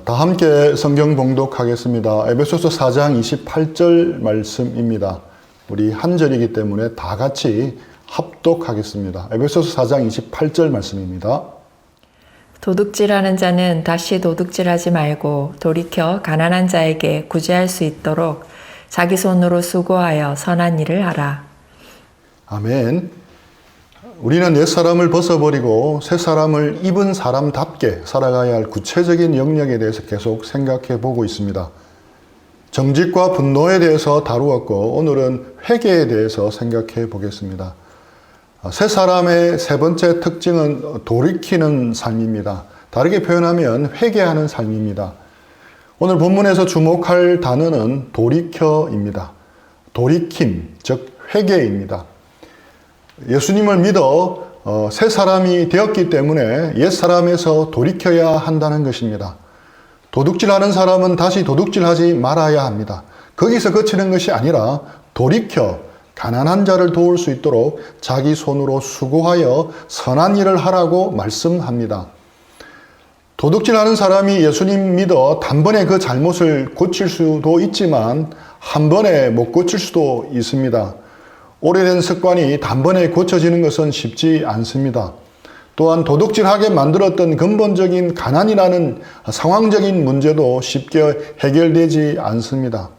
다 함께 성경 봉독하겠습니다. 에베소서 4장 28절 말씀입니다. 우리 한 절이기 때문에 다 같이 합독하겠습니다. 에베소서 4장 28절 말씀입니다. 도둑질하는 자는 다시 도둑질하지 말고 돌이켜 가난한 자에게 구제할 수 있도록 자기 손으로 수고하여 선한 일을 하라. 아멘. 우리는 옛사람을 벗어버리고 새사람을 입은 사람답게 살아가야 할 구체적인 영역에 대해서 계속 생각해 보고 있습니다. 정직과 분노에 대해서 다루었고 오늘은 회개에 대해서 생각해 보겠습니다. 새사람의 세 번째 특징은 돌이키는 삶입니다. 다르게 표현하면 회개하는 삶입니다. 오늘 본문에서 주목할 단어는 돌이켜입니다. 돌이킴, 즉 회개입니다. 예수님을 믿어 새 사람이 되었기 때문에 옛 사람에서 돌이켜야 한다는 것입니다. 도둑질하는 사람은 다시 도둑질하지 말아야 합니다. 거기서 그치는 것이 아니라 돌이켜 가난한 자를 도울 수 있도록 자기 손으로 수고하여 선한 일을 하라고 말씀합니다. 도둑질하는 사람이 예수님 믿어 단번에 그 잘못을 고칠 수도 있지만 한 번에 못 고칠 수도 있습니다. 오래된 습관이 단번에 고쳐지는 것은 쉽지 않습니다. 또한 도둑질하게 만들었던 근본적인 가난이라는 상황적인 문제도 쉽게 해결되지 않습니다.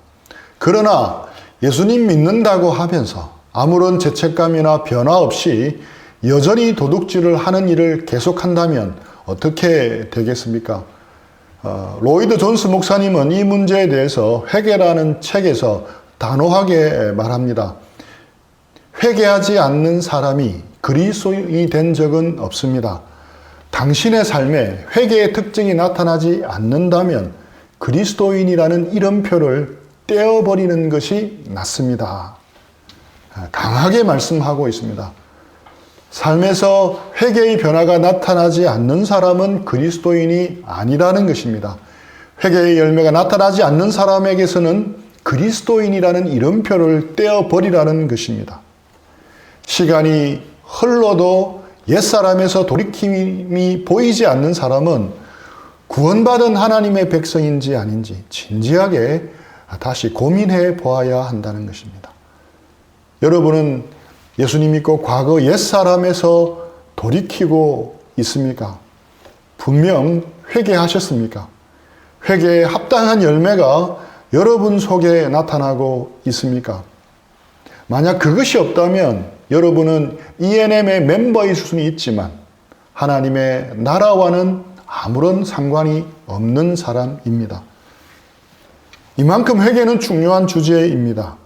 그러나 예수님 믿는다고 하면서 아무런 죄책감이나 변화 없이 여전히 도둑질을 하는 일을 계속한다면 어떻게 되겠습니까? 로이드 존스 목사님은 이 문제에 대해서 회개라는 책에서 단호하게 말합니다. 회개하지 않는 사람이 그리스도인이 된 적은 없습니다. 당신의 삶에 회개의 특징이 나타나지 않는다면 그리스도인이라는 이름표를 떼어버리는 것이 낫습니다. 강하게 말씀하고 있습니다. 삶에서 회개의 변화가 나타나지 않는 사람은 그리스도인이 아니라는 것입니다. 회개의 열매가 나타나지 않는 사람에게서는 그리스도인이라는 이름표를 떼어버리라는 것입니다. 시간이 흘러도 옛사람에서 돌이킴이 보이지 않는 사람은 구원받은 하나님의 백성인지 아닌지 진지하게 다시 고민해 보아야 한다는 것입니다. 여러분은 예수님 믿고 과거 옛사람에서 돌이키고 있습니까? 분명 회개하셨습니까? 회개에 합당한 열매가 여러분 속에 나타나고 있습니까? 만약 그것이 없다면 여러분은 ENM의 멤버일 수는 있지만 하나님의 나라와는 아무런 상관이 없는 사람입니다. 이만큼 회개는 중요한 주제입니다.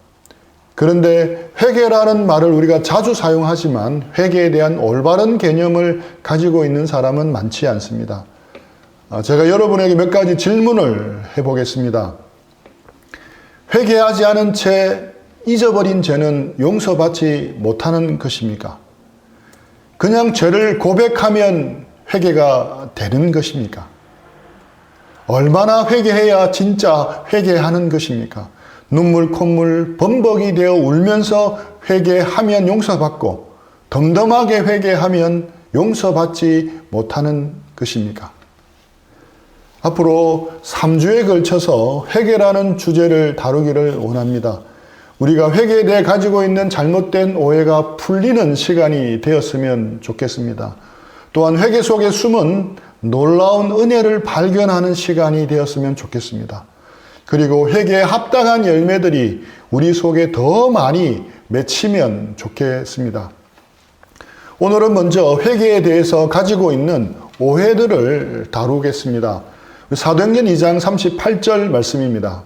그런데 회개라는 말을 우리가 자주 사용하지만 회개에 대한 올바른 개념을 가지고 있는 사람은 많지 않습니다. 제가 여러분에게 몇 가지 질문을 해보겠습니다. 회개하지 않은 채 잊어버린 죄는 용서받지 못하는 것입니까? 그냥 죄를 고백하면 회개가 되는 것입니까? 얼마나 회개해야 진짜 회개하는 것입니까? 눈물 콧물 범벅이 되어 울면서 회개하면 용서받고 덤덤하게 회개하면 용서받지 못하는 것입니까? 앞으로 3주에 걸쳐서 회개라는 주제를 다루기를 원합니다. 우리가 회개에 대해 가지고 있는 잘못된 오해가 풀리는 시간이 되었으면 좋겠습니다. 또한 회개 속에 숨은 놀라운 은혜를 발견하는 시간이 되었으면 좋겠습니다. 그리고 회개에 합당한 열매들이 우리 속에 더 많이 맺히면 좋겠습니다. 오늘은 먼저 회개에 대해서 가지고 있는 오해들을 다루겠습니다. 사도행전 2장 38절 말씀입니다.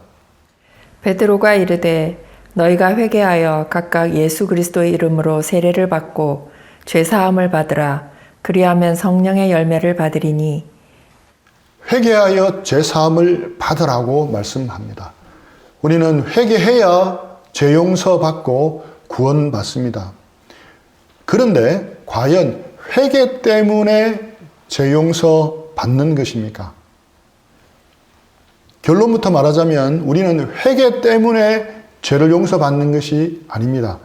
베드로가 이르되 너희가 회개하여 각각 예수 그리스도의 이름으로 세례를 받고 죄사함을 받으라. 그리하면 성령의 열매를 받으리니. 회개하여 죄사함을 받으라고 말씀합니다. 우리는 회개해야 죄 용서받고 구원받습니다. 그런데 과연 회개 때문에 죄 용서받는 것입니까? 결론부터 말하자면 우리는 회개 때문에 죄를 용서받는 것이 아닙니다.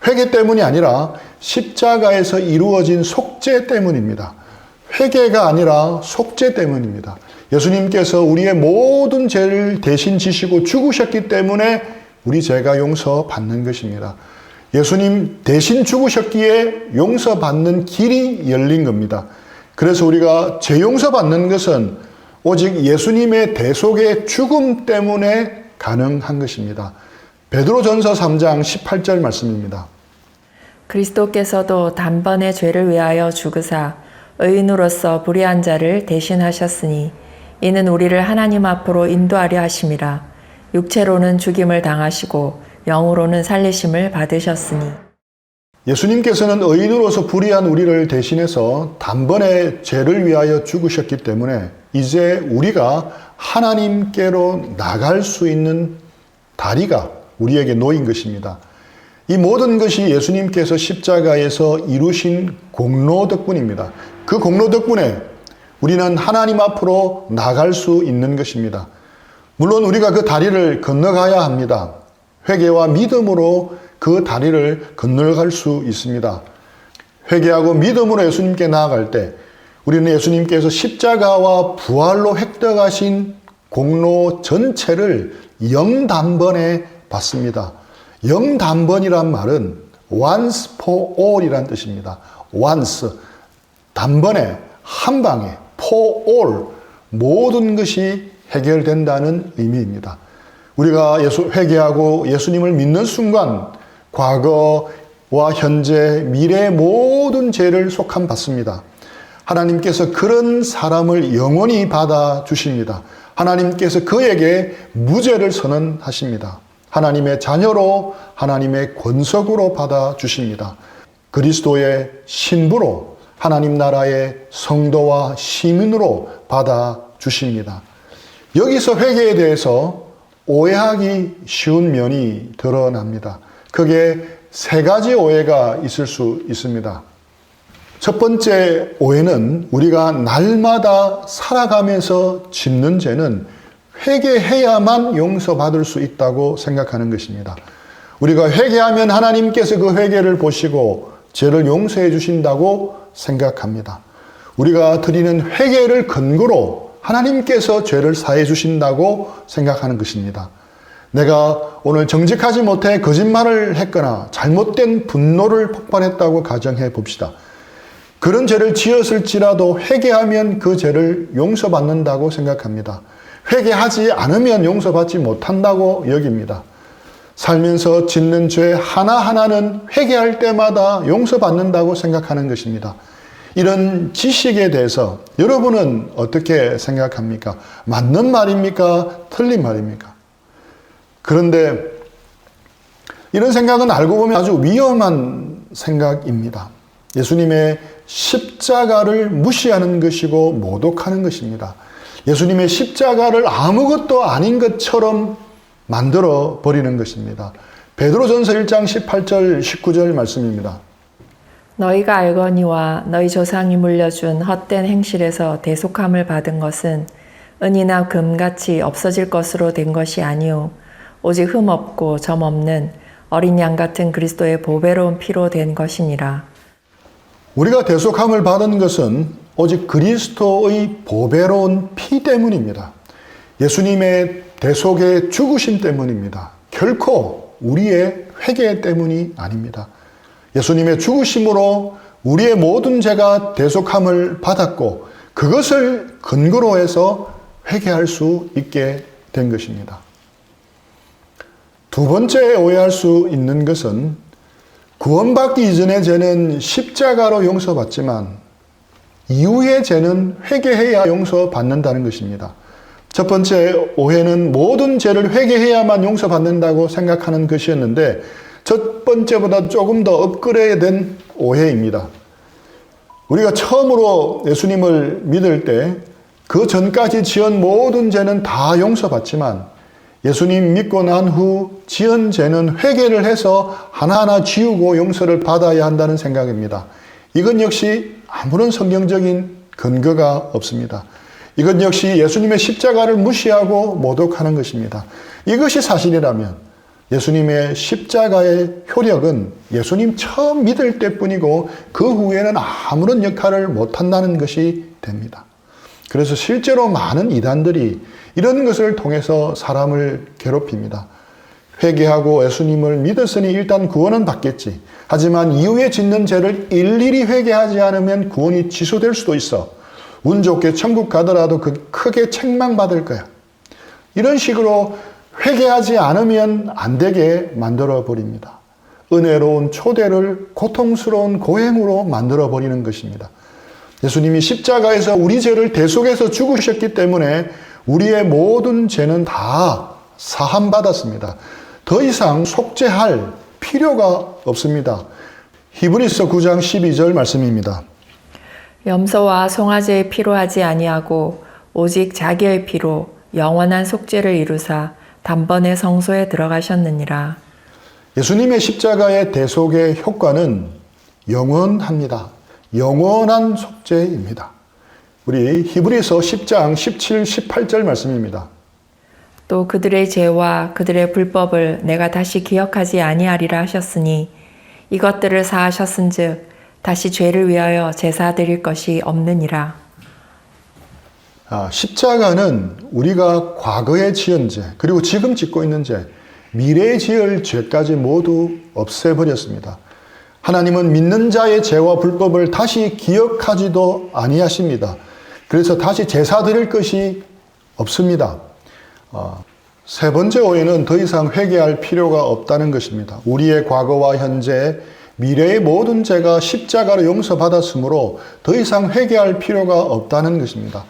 회개 때문이 아니라 십자가에서 이루어진 속죄 때문입니다. 회개가 아니라 속죄 때문입니다. 예수님께서 우리의 모든 죄를 대신 지시고 죽으셨기 때문에 우리 죄가 용서받는 것입니다. 예수님 대신 죽으셨기에 용서받는 길이 열린 겁니다. 그래서 우리가 죄 용서받는 것은 오직 예수님의 대속의 죽음 때문에 가능한 것입니다. 베드로전서 3장 18절 말씀입니다. 그리스도께서도 단번에 죄를 위하여 죽으사 의인으로서 불의한 자를 대신하셨으니 이는 우리를 하나님 앞으로 인도하려 하심이라. 육체로는 죽임을 당하시고 영으로는 살리심을 받으셨으니. 예수님께서는 의인으로서 불의한 우리를 대신해서 단번에 죄를 위하여 죽으셨기 때문에 이제 우리가 하나님께로 나갈 수 있는 다리가 우리에게 놓인 것입니다. 이 모든 것이 예수님께서 십자가에서 이루신 공로 덕분입니다. 그 공로 덕분에 우리는 하나님 앞으로 나갈 수 있는 것입니다. 물론 우리가 그 다리를 건너가야 합니다. 회개와 믿음으로 그 다리를 건너갈 수 있습니다. 회개하고 믿음으로 예수님께 나아갈 때 우리는 예수님께서 십자가와 부활로 획득하신 공로 전체를 영단번에 받습니다. 영단번이란 말은 once for all이란 뜻입니다. once, 단번에, 한 방에, for all, 모든 것이 해결된다는 의미입니다. 우리가 회개하고 예수님을 믿는 순간 과거와 현재, 미래의 모든 죄를 속함받습니다. 하나님께서 그런 사람을 영원히 받아주십니다. 하나님께서 그에게 무죄를 선언하십니다. 하나님의 자녀로 하나님의 권속으로 받아주십니다. 그리스도의 신부로 하나님 나라의 성도와 시민으로 받아주십니다. 여기서 회개에 대해서 오해하기 쉬운 면이 드러납니다. 크게 세 가지 오해가 있을 수 있습니다. 첫 번째 오해는 우리가 날마다 살아가면서 짓는 죄는 회개해야만 용서받을 수 있다고 생각하는 것입니다. 우리가 회개하면 하나님께서 그 회개를 보시고 죄를 용서해 주신다고 생각합니다. 우리가 드리는 회개를 근거로 하나님께서 죄를 사해 주신다고 생각하는 것입니다. 내가 오늘 정직하지 못해 거짓말을 했거나 잘못된 분노를 폭발했다고 가정해 봅시다. 그런 죄를 지었을지라도 회개하면 그 죄를 용서받는다고 생각합니다. 회개하지 않으면 용서받지 못한다고 여깁니다. 살면서 짓는 죄 하나하나는 회개할 때마다 용서받는다고 생각하는 것입니다. 이런 지식에 대해서 여러분은 어떻게 생각합니까? 맞는 말입니까? 틀린 말입니까? 그런데 이런 생각은 알고 보면 아주 위험한 생각입니다. 예수님의 십자가를 무시하는 것이고 모독하는 것입니다. 예수님의 십자가를 아무것도 아닌 것처럼 만들어 버리는 것입니다. 베드로전서 1장 18절 19절 말씀입니다. 너희가 알거니와 너희 조상이 물려준 헛된 행실에서 대속함을 받은 것은 은이나 금같이 없어질 것으로 된 것이 아니오 오직 흠 없고 점 없는 어린 양 같은 그리스도의 보배로운 피로 된 것이니라. 우리가 대속함을 받은 것은 오직 그리스도의 보배로운 피 때문입니다. 예수님의 대속의 죽으심 때문입니다. 결코 우리의 회개 때문이 아닙니다. 예수님의 죽으심으로 우리의 모든 죄가 대속함을 받았고 그것을 근거로 해서 회개할 수 있게 된 것입니다. 두 번째 오해할 수 있는 것은 구원받기 이전의 죄는 십자가로 용서받지만 이후의 죄는 회개해야 용서받는다는 것입니다. 첫 번째 오해는 모든 죄를 회개해야만 용서받는다고 생각하는 것이었는데 첫 번째보다 조금 더 업그레이드된 오해입니다. 우리가 처음으로 예수님을 믿을 때 그 전까지 지은 모든 죄는 다 용서받지만 예수님 믿고 난 후 지은 죄는 회개를 해서 하나하나 지우고 용서를 받아야 한다는 생각입니다. 이건 역시 아무런 성경적인 근거가 없습니다. 이건 역시 예수님의 십자가를 무시하고 모독하는 것입니다. 이것이 사실이라면 예수님의 십자가의 효력은 예수님 처음 믿을 때뿐이고 그 후에는 아무런 역할을 못한다는 것이 됩니다. 그래서 실제로 많은 이단들이 이런 것을 통해서 사람을 괴롭힙니다. 회개하고 예수님을 믿었으니 일단 구원은 받겠지. 하지만 이후에 짓는 죄를 일일이 회개하지 않으면 구원이 취소될 수도 있어. 운 좋게 천국 가더라도 크게 책망받을 거야. 이런 식으로 회개하지 않으면 안 되게 만들어 버립니다. 은혜로운 초대를 고통스러운 고행으로 만들어 버리는 것입니다. 예수님이 십자가에서 우리 죄를 대속해서 죽으셨기 때문에 우리의 모든 죄는 다 사함받았습니다. 더 이상 속죄할 필요가 없습니다. 히브리서 9장 12절 말씀입니다. 염소와 송아지의 피로 하지 아니하고 오직 자기의 피로 영원한 속죄를 이루사 단번에 성소에 들어가셨느니라. 예수님의 십자가의 대속의 효과는 영원합니다. 영원한 속죄입니다. 우리 히브리서 10장 17, 18절 말씀입니다. 또 그들의 죄와 그들의 불법을 내가 다시 기억하지 아니하리라 하셨으니 이것들을 사하셨은즉 다시 죄를 위하여 제사 드릴 것이 없느니라. 십자가는 우리가 과거에 지은 죄, 그리고 지금 짓고 있는 죄, 미래에 지을 죄까지 모두 없애버렸습니다. 하나님은 믿는 자의 죄와 불법을 다시 기억하지도 아니하십니다. 그래서 다시 제사 드릴 것이 없습니다. 세 번째 오해는 더 이상 회개할 필요가 없다는 것입니다. 우리의 과거와 현재, 미래의 모든 죄가 십자가로 용서받았으므로 더 이상 회개할 필요가 없다는 것입니다.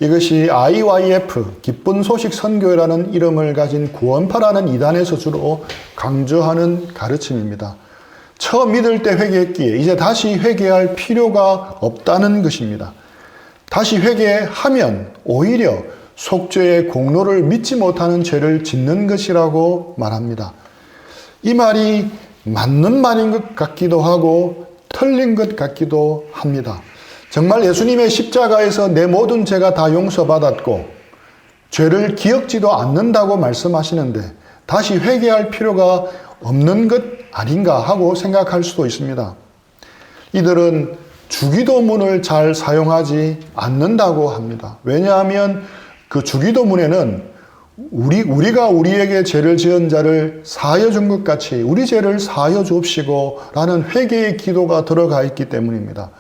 이것이 IYF, 기쁜 소식 선교회라는 이름을 가진 구원파라는 이단에서 주로 강조하는 가르침입니다. 처음 믿을 때 회개했기에 이제 다시 회개할 필요가 없다는 것입니다. 다시 회개하면 오히려 속죄의 공로를 믿지 못하는 죄를 짓는 것이라고 말합니다. 이 말이 맞는 말인 것 같기도 하고 틀린 것 같기도 합니다. 정말 예수님의 십자가에서 내 모든 죄가 다 용서받았고 죄를 기억지도 않는다고 말씀하시는데 다시 회개할 필요가 없는 것 아닌가 하고 생각할 수도 있습니다. 이들은 주기도문을 잘 사용하지 않는다고 합니다. 왜냐하면 그 주기도문에는 우리가 우리에게 죄를 지은 자를 사하여 준 것 같이 우리 죄를 사하여 주옵시고 라는 회개의 기도가 들어가 있기 때문입니다.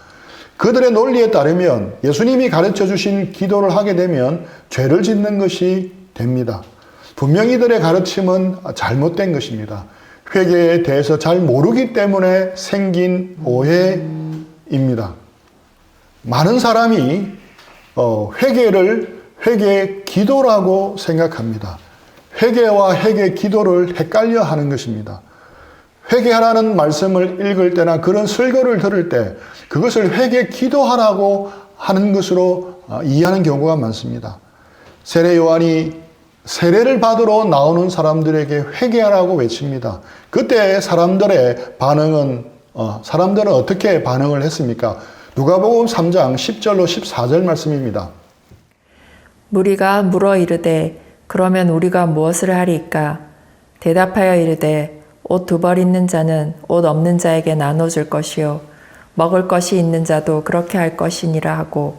그들의 논리에 따르면 예수님이 가르쳐 주신 기도를 하게 되면 죄를 짓는 것이 됩니다. 분명히 이들의 가르침은 잘못된 것입니다. 회개에 대해서 잘 모르기 때문에 생긴 오해입니다. 많은 사람이 회개를 회개 기도라고 생각합니다. 회개와 회개 기도를 헷갈려 하는 것입니다. 회개하라는 말씀을 읽을 때나 그런 설교를 들을 때 그것을 회개 기도하라고 하는 것으로 이해하는 경우가 많습니다. 세례 요한이 세례를 받으러 나오는 사람들에게 회개하라고 외칩니다. 그때 사람들의 반응은 사람들은 어떻게 반응을 했습니까? 누가복음 3장 10절로 14절 말씀입니다. 무리가 물어 이르되 그러면 우리가 무엇을 하리이까? 대답하여 이르되 옷 두 벌 있는 자는 옷 없는 자에게 나눠줄 것이요 먹을 것이 있는 자도 그렇게 할 것이니라 하고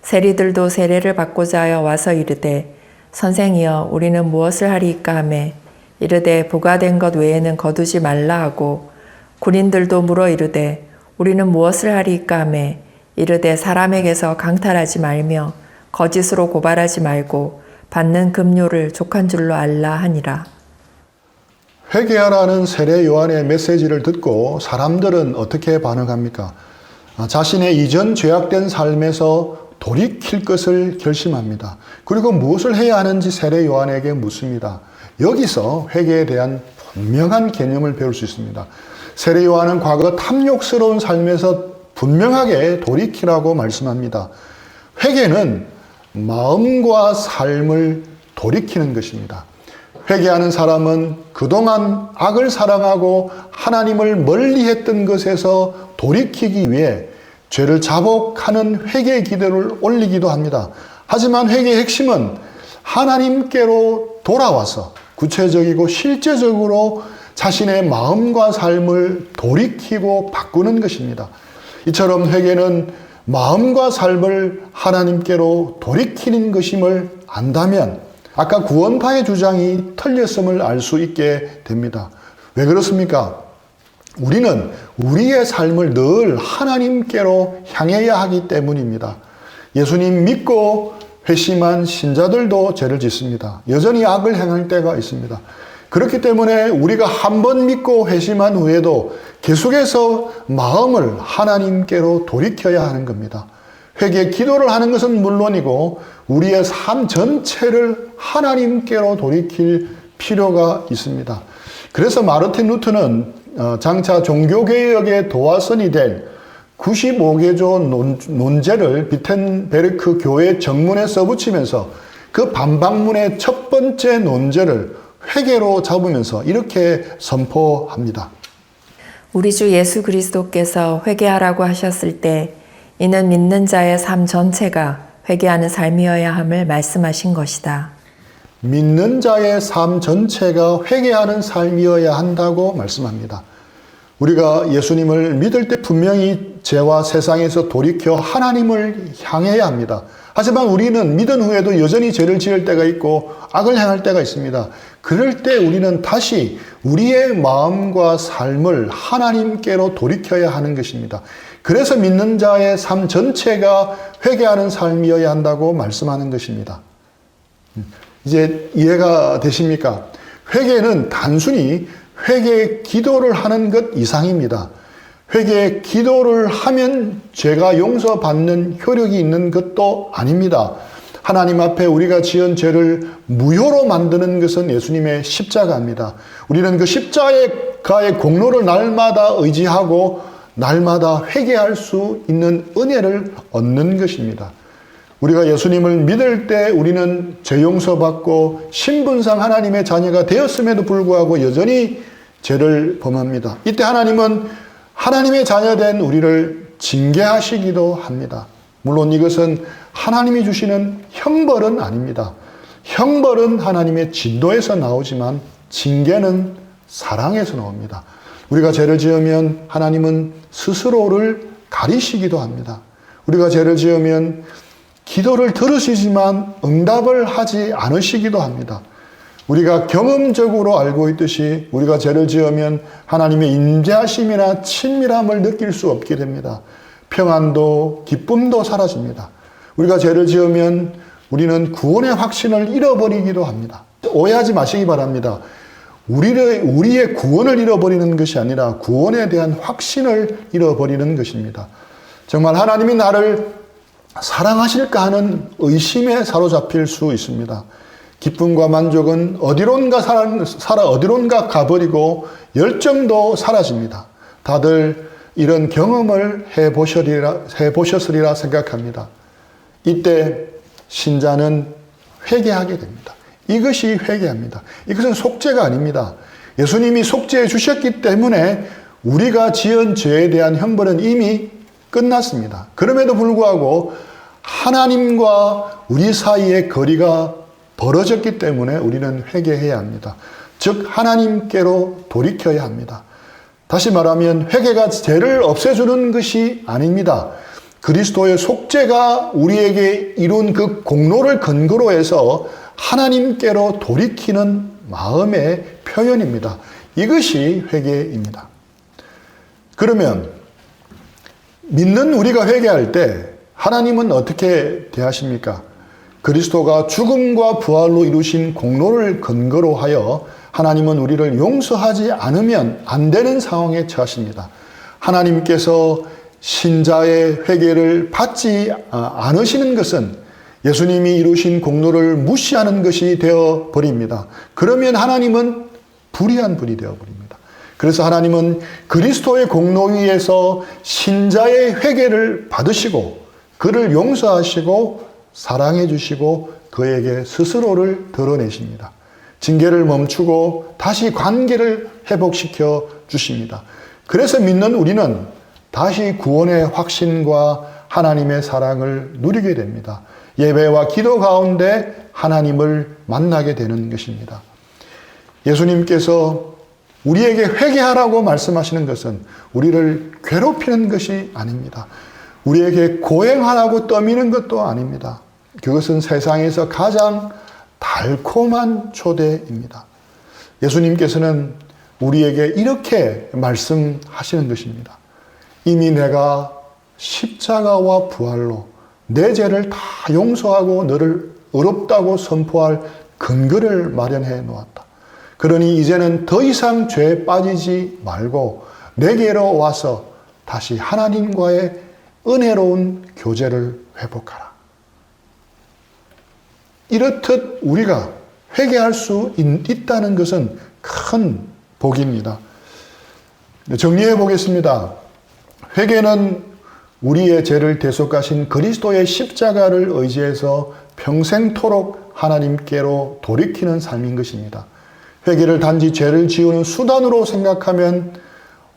세리들도 세례를 받고자 하여 와서 이르되 선생이여 우리는 무엇을 하리이까 하매 이르되 부과된 것 외에는 거두지 말라 하고 군인들도 물어 이르되 우리는 무엇을 하리이까 하매 이르되 사람에게서 강탈하지 말며 거짓으로 고발하지 말고 받는 급료를 족한 줄로 알라 하니라. 회개하라는 세례 요한의 메시지를 듣고 사람들은 어떻게 반응합니까? 자신의 이전 죄악된 삶에서 돌이킬 것을 결심합니다. 그리고 무엇을 해야 하는지 세례 요한에게 묻습니다. 여기서 회개에 대한 분명한 개념을 배울 수 있습니다. 세례 요한은 과거 탐욕스러운 삶에서 분명하게 돌이키라고 말씀합니다. 회개는 마음과 삶을 돌이키는 것입니다. 회개하는 사람은 그동안 악을 사랑하고 하나님을 멀리했던 것에서 돌이키기 위해 죄를 자복하는 회개의 기도를 올리기도 합니다. 하지만 회개의 핵심은 하나님께로 돌아와서 구체적이고 실제적으로 자신의 마음과 삶을 돌이키고 바꾸는 것입니다. 이처럼 회개는 마음과 삶을 하나님께로 돌이키는 것임을 안다면 아까 구원파의 주장이 틀렸음을 알 수 있게 됩니다. 왜 그렇습니까? 우리는 우리의 삶을 늘 하나님께로 향해야 하기 때문입니다. 예수님 믿고 회심한 신자들도 죄를 짓습니다. 여전히 악을 행할 때가 있습니다. 그렇기 때문에 우리가 한 번 믿고 회심한 후에도 계속해서 마음을 하나님께로 돌이켜야 하는 겁니다. 회개 기도를 하는 것은 물론이고 우리의 삶 전체를 하나님께로 돌이킬 필요가 있습니다. 그래서 마르틴 루터는 장차 종교개혁의 도화선이 된 95개조 논제를 비텐베르크 교회 정문에 써붙이면서 그 반박문의 첫 번째 논제를 회개로 잡으면서 이렇게 선포합니다. 우리 주 예수 그리스도께서 회개하라고 하셨을 때 이는 믿는 자의 삶 전체가 회개하는 삶이어야 함을 말씀하신 것이다. 믿는 자의 삶 전체가 회개하는 삶이어야 한다고 말씀합니다. 우리가 예수님을 믿을 때 분명히 죄와 세상에서 돌이켜 하나님을 향해야 합니다. 하지만 우리는 믿은 후에도 여전히 죄를 지을 때가 있고 악을 행할 때가 있습니다. 그럴 때 우리는 다시 우리의 마음과 삶을 하나님께로 돌이켜야 하는 것입니다. 그래서 믿는 자의 삶 전체가 회개하는 삶이어야 한다고 말씀하는 것입니다. 이제 이해가 되십니까? 회개는 단순히 회개 기도를 하는 것 이상입니다. 회개 기도를 하면 죄가 용서받는 효력이 있는 것도 아닙니다. 하나님 앞에 우리가 지은 죄를 무효로 만드는 것은 예수님의 십자가입니다. 우리는 그 십자가의 공로를 날마다 의지하고 날마다 회개할 수 있는 은혜를 얻는 것입니다. 우리가 예수님을 믿을 때 우리는 죄 용서받고 신분상 하나님의 자녀가 되었음에도 불구하고 여전히 죄를 범합니다. 이때 하나님은 하나님의 자녀된 우리를 징계하시기도 합니다. 물론 이것은 하나님이 주시는 형벌은 아닙니다. 형벌은 하나님의 진노에서 나오지만 징계는 사랑에서 나옵니다. 우리가 죄를 지으면 하나님은 스스로를 가리시기도 합니다. 우리가 죄를 지으면 기도를 들으시지만 응답을 하지 않으시기도 합니다. 우리가 경험적으로 알고 있듯이 우리가 죄를 지으면 하나님의 임재하심이나 친밀함을 느낄 수 없게 됩니다. 평안도 기쁨도 사라집니다. 우리가 죄를 지으면 우리는 구원의 확신을 잃어버리기도 합니다. 오해하지 마시기 바랍니다. 우리의 구원을 잃어버리는 것이 아니라 구원에 대한 확신을 잃어버리는 것입니다. 정말 하나님이 나를 사랑하실까 하는 의심에 사로잡힐 수 있습니다. 기쁨과 만족은 어디론가 가버리고 열정도 사라집니다. 다들 이런 경험을 해보셨으리라 생각합니다. 이때 신자는 회개하게 됩니다. 이것이 회개합니다. 이것은 속죄가 아닙니다. 예수님이 속죄해 주셨기 때문에 우리가 지은 죄에 대한 형벌은 이미 끝났습니다. 그럼에도 불구하고 하나님과 우리 사이의 거리가 벌어졌기 때문에 우리는 회개해야 합니다. 즉 하나님께로 돌이켜야 합니다. 다시 말하면 회개가 죄를 없애주는 것이 아닙니다. 그리스도의 속죄가 우리에게 이룬 그 공로를 근거로 해서 하나님께로 돌이키는 마음의 표현입니다. 이것이 회개입니다. 그러면 믿는 우리가 회개할 때 하나님은 어떻게 대하십니까? 그리스도가 죽음과 부활로 이루신 공로를 근거로 하여 하나님은 우리를 용서하지 않으면 안 되는 상황에 처하십니다. 하나님께서 신자의 회개를 받지 않으시는 것은 예수님이 이루신 공로를 무시하는 것이 되어버립니다. 그러면 하나님은 불의한 분이 되어버립니다. 그래서 하나님은 그리스도의 공로 위에서 신자의 회개를 받으시고 그를 용서하시고 사랑해 주시고 그에게 스스로를 드러내십니다. 징계를 멈추고 다시 관계를 회복시켜 주십니다. 그래서 믿는 우리는 다시 구원의 확신과 하나님의 사랑을 누리게 됩니다. 예배와 기도 가운데 하나님을 만나게 되는 것입니다. 예수님께서 우리에게 회개하라고 말씀하시는 것은 우리를 괴롭히는 것이 아닙니다. 우리에게 고행하라고 떠미는 것도 아닙니다. 그것은 세상에서 가장 달콤한 초대입니다. 예수님께서는 우리에게 이렇게 말씀하시는 것입니다. 이미 내가 십자가와 부활로 내 죄를 다 용서하고 너를 의롭다고 선포할 근거를 마련해 놓았다. 그러니 이제는 더 이상 죄에 빠지지 말고 내게로 와서 다시 하나님과의 은혜로운 교제를 회복하라. 이렇듯 우리가 회개할 수 있다는 것은 큰 복입니다. 정리해 보겠습니다. 회개는 우리의 죄를 대속하신 그리스도의 십자가를 의지해서 평생토록 하나님께로 돌이키는 삶인 것입니다. 회개를 단지 죄를 지우는 수단으로 생각하면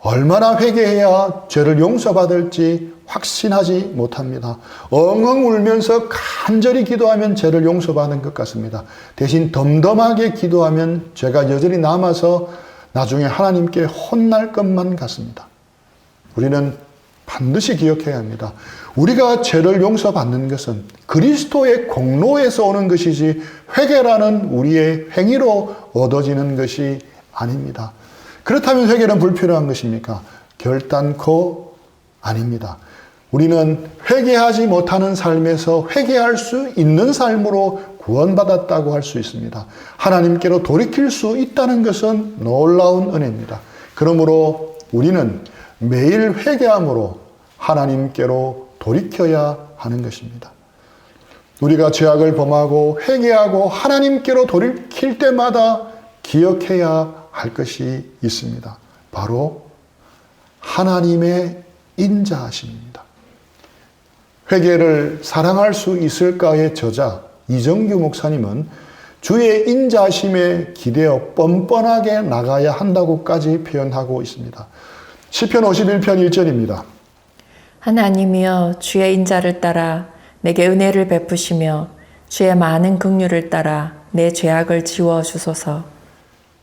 얼마나 회개해야 죄를 용서받을지 확신하지 못합니다. 엉엉 울면서 간절히 기도하면 죄를 용서받는 것 같습니다. 대신 덤덤하게 기도하면 죄가 여전히 남아서 나중에 하나님께 혼날 것만 같습니다. 우리는 반드시 기억해야 합니다. 우리가 죄를 용서받는 것은 그리스도의 공로에서 오는 것이지 회개라는 우리의 행위로 얻어지는 것이 아닙니다. 그렇다면 회개는 불필요한 것입니까? 결단코 아닙니다. 우리는 회개하지 못하는 삶에서 회개할 수 있는 삶으로 구원받았다고 할 수 있습니다. 하나님께로 돌이킬 수 있다는 것은 놀라운 은혜입니다. 그러므로 우리는 매일 회개함으로 하나님께로 돌이켜야 하는 것입니다. 우리가 죄악을 범하고 회개하고 하나님께로 돌이킬 때마다 기억해야 할 것이 있습니다. 바로 하나님의 인자하심입니다. 회개를 사랑할 수 있을까의 저자 이정규 목사님은 주의 인자하심에 기대어 뻔뻔하게 나가야 한다고까지 표현하고 있습니다. 시편 51편 1절입니다. 하나님이여 주의 인자를 따라 내게 은혜를 베푸시며 주의 많은 긍휼을 따라 내 죄악을 지워 주소서.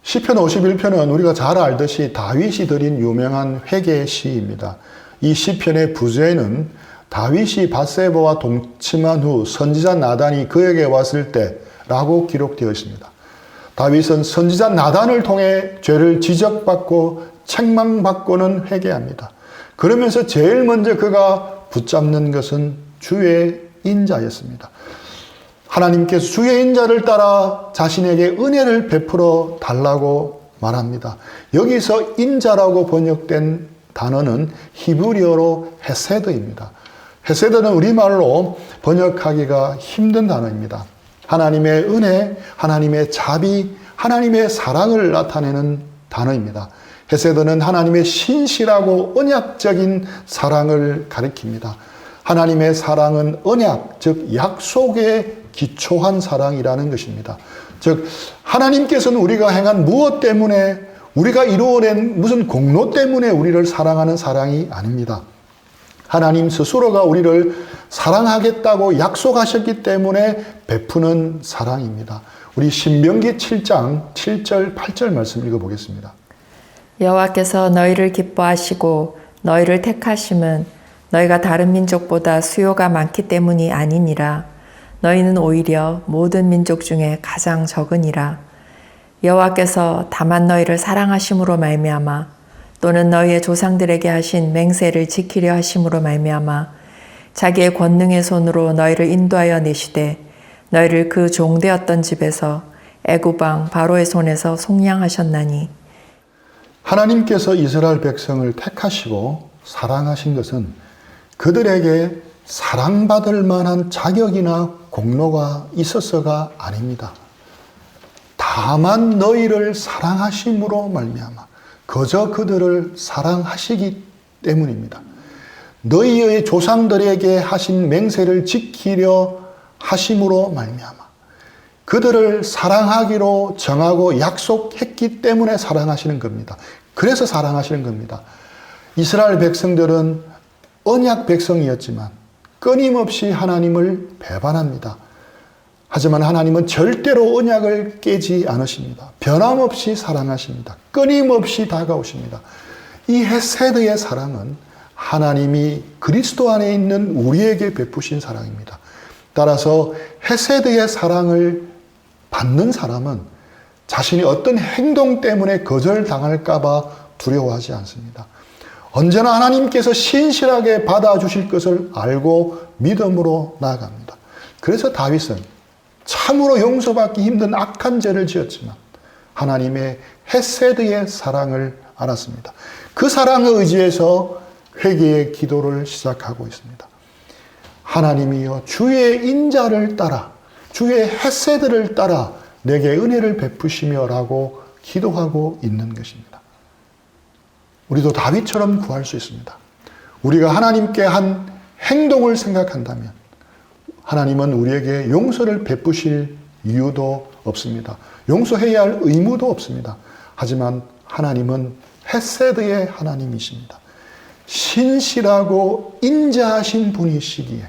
시편 51편은 우리가 잘 알듯이 다윗이 드린 유명한 회개 시입니다. 이 시편의 부제는 다윗이 밧세바와 동침한 후 선지자 나단이 그에게 왔을 때라고 기록되어 있습니다. 다윗은 선지자 나단을 통해 죄를 지적받고 책망받고는 회개합니다. 그러면서 제일 먼저 그가 붙잡는 것은 주의 인자였습니다. 하나님께서 주의 인자를 따라 자신에게 은혜를 베풀어 달라고 말합니다. 여기서 인자라고 번역된 단어는 히브리어로 헤세드입니다. 헤세드는 우리말로 번역하기가 힘든 단어입니다. 하나님의 은혜, 하나님의 자비, 하나님의 사랑을 나타내는 단어입니다. 헤세드는 하나님의 신실하고 언약적인 사랑을 가리킵니다. 하나님의 사랑은 언약, 즉 약속에 기초한 사랑이라는 것입니다. 즉 하나님께서는 우리가 행한 무엇 때문에, 우리가 이루어낸 무슨 공로 때문에 우리를 사랑하는 사랑이 아닙니다. 하나님 스스로가 우리를 사랑하겠다고 약속하셨기 때문에 베푸는 사랑입니다. 우리 신명기 7장 7절 8절 말씀 읽어보겠습니다. 여호와께서 너희를 기뻐하시고 너희를 택하심은 너희가 다른 민족보다 수요가 많기 때문이 아니니라. 너희는 오히려 모든 민족 중에 가장 적으니라. 여호와께서 다만 너희를 사랑하심으로 말미암아 또는 너희의 조상들에게 하신 맹세를 지키려 하심으로 말미암아 자기의 권능의 손으로 너희를 인도하여 내시되 너희를 그 종되었던 집에서 애굽 왕 바로의 손에서 속량하셨나니. 하나님께서 이스라엘 백성을 택하시고 사랑하신 것은 그들에게 사랑받을 만한 자격이나 공로가 있어서가 아닙니다. 다만 너희를 사랑하심으로 말미암아 그저 그들을 사랑하시기 때문입니다. 너희의 조상들에게 하신 맹세를 지키려 하심으로 말미암아 그들을 사랑하기로 정하고 약속했기 때문에 사랑하시는 겁니다. 그래서 사랑하시는 겁니다. 이스라엘 백성들은 언약 백성이었지만 끊임없이 하나님을 배반합니다. 하지만 하나님은 절대로 언약을 깨지 않으십니다. 변함없이 사랑하십니다. 끊임없이 다가오십니다. 이 헤세드의 사랑은 하나님이 그리스도 안에 있는 우리에게 베푸신 사랑입니다. 따라서 헤세드의 사랑을 받는 사람은 자신이 어떤 행동 때문에 거절당할까봐 두려워하지 않습니다. 언제나 하나님께서 신실하게 받아주실 것을 알고 믿음으로 나아갑니다. 그래서 다윗은 참으로 용서받기 힘든 악한 죄를 지었지만 하나님의 헤세드의 사랑을 알았습니다. 그 사랑에 의지해서 회개의 기도를 시작하고 있습니다. 하나님이여 주의 인자를 따라 주의 헤세드를 따라 내게 은혜를 베푸시며 라고 기도하고 있는 것입니다. 우리도 다윗처럼 구할 수 있습니다. 우리가 하나님께 한 행동을 생각한다면 하나님은 우리에게 용서를 베푸실 이유도 없습니다. 용서해야 할 의무도 없습니다. 하지만 하나님은 헤세드의 하나님이십니다. 신실하고 인자하신 분이시기에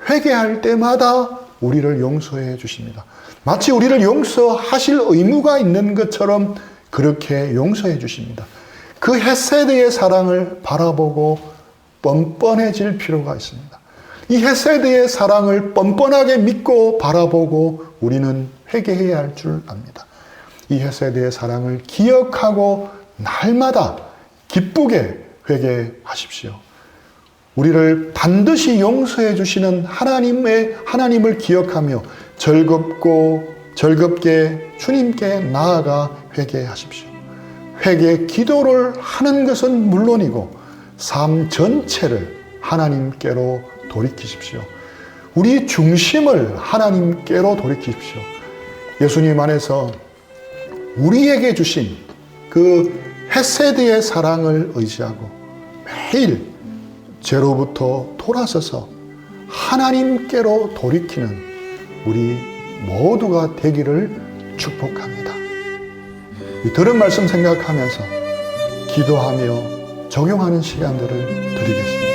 회개할 때마다 우리를 용서해 주십니다. 마치 우리를 용서하실 의무가 있는 것처럼 그렇게 용서해 주십니다. 그 헤세드의 사랑을 바라보고 뻔뻔해질 필요가 있습니다. 이 헤세드의 사랑을 뻔뻔하게 믿고 바라보고 우리는 회개해야 할 줄 압니다. 이 헤세드의 사랑을 기억하고 날마다 기쁘게 회개하십시오. 우리를 반드시 용서해 주시는 하나님을 기억하며 즐겁게 주님께 나아가 회개하십시오. 회개 기도를 하는 것은 물론이고 삶 전체를 하나님께로 돌이키십시오. 우리 중심을 하나님께로 돌이키십시오. 예수님 안에서 우리에게 주신 그 헤세드의 사랑을 의지하고 매일 죄로부터 돌아서서 하나님께로 돌이키는 우리 모두가 되기를 축복합니다. 이 들은 말씀 생각하면서 기도하며 적용하는 시간들을 드리겠습니다.